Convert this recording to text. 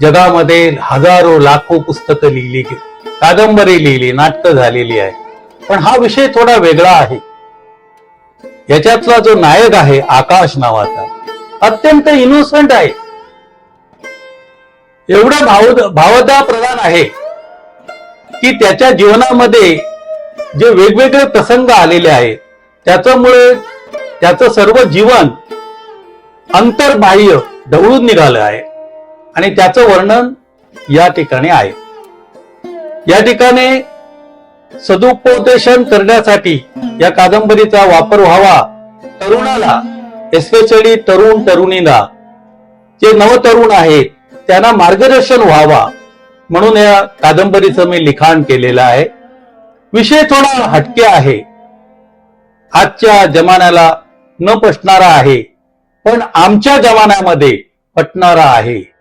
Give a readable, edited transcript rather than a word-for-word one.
जगामध्ये हजारो लाखो पुस्तकं लिहिली, कादंबरी लिहिली, नाटकं झालेली आहे, पण हा विषय थोडा वेगळा आहे. याच्यातला जो नायक आहे आकाश नावाचा, अत्यंत इनोसंट आहे, एवढं भावता प्रधान आहे की त्याच्या जीवनामध्ये जे वेगवेगळे प्रसंग आलेले आहेत त्याच्यामुळे त्याचं सर्व जीवन अंतर्बाह्य ढवळून निघालं आहे आणि त्याचं वर्णन या ठिकाणी आहे. या ठिकाणी सदुपदेशन करण्यासाठी या कादंबरीचा वापर व्हावा, तरुणाला, एस्पेशली तरुण तरुणीला, जे नवतरुण आहेत त्यांना मार्गदर्शन व्हावा म्हणून या कादंबरीचं मी लिखाण केलेलं आहे. विषय थोडा हटके आहे, आजच्या जमान्याला न पटणारा आहे, पण आमच्या जमान्यामध्ये पटणारा आहे.